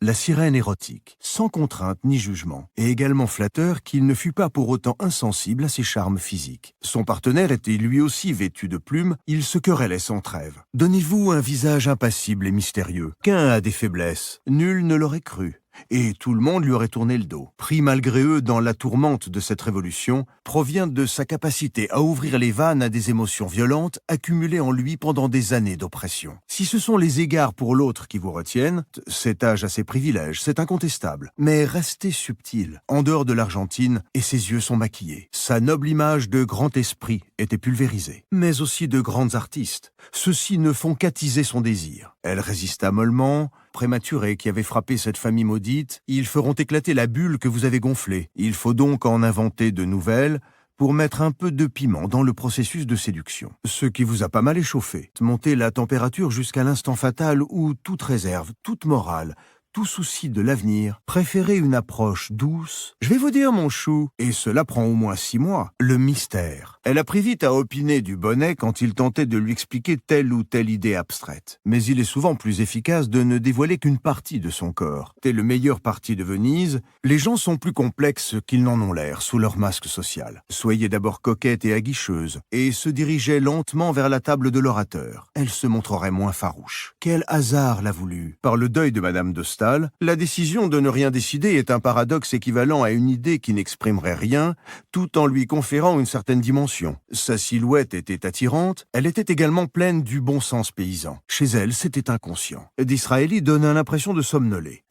la sirène érotique, sans contrainte ni jugement, et également flatteur qu'il ne fut pas pour autant insensible à ses charmes physiques. Son partenaire était lui aussi vêtu de plumes, ils se querellaient sans trêve. Donnez-vous un visage impassible et mystérieux. Qu'un a des faiblesses, nul ne l'aurait cru. Et tout le monde lui aurait tourné le dos. Pris malgré eux dans la tourmente de cette révolution, provient de sa capacité à ouvrir les vannes à des émotions violentes accumulées en lui pendant des années d'oppression. Si ce sont les égards pour l'autre qui vous retiennent, cet âge a ses privilèges, c'est incontestable. Mais restez subtil. En dehors de l'Argentine, et ses yeux sont maquillés. Sa noble image de grand esprit était pulvérisée. Mais aussi de grands artistes. Ceux-ci ne font qu'attiser son désir. Elle résista mollement, prématurée, qui avait frappé cette famille maudite. Ils feront éclater la bulle que vous avez gonflée. Il faut donc en inventer de nouvelles pour mettre un peu de piment dans le processus de séduction. Ce qui vous a pas mal échauffé. Monter la température jusqu'à l'instant fatal où toute réserve, toute morale, tout souci de l'avenir, préférez une approche douce. Je vais vous dire, mon chou, et cela prend au moins 6 mois, le mystère. Elle a pris vite à opiner du bonnet quand il tentait de lui expliquer telle ou telle idée abstraite. Mais il est souvent plus efficace de ne dévoiler qu'une partie de son corps. Tel le meilleur parti de Venise, les gens sont plus complexes qu'ils n'en ont l'air sous leur masque social. Soyez d'abord coquette et aguicheuse, et se dirigeait lentement vers la table de l'orateur. Elle se montrerait moins farouche. Quel hasard l'a voulu. Par le deuil de Madame de Staël, la décision de ne rien décider est un paradoxe équivalent à une idée qui n'exprimerait rien, tout en lui conférant une certaine dimension. Sa silhouette était attirante, elle était également pleine du bon sens paysan. Chez elle, c'était inconscient. Disraeli donne l'impression de somnoler.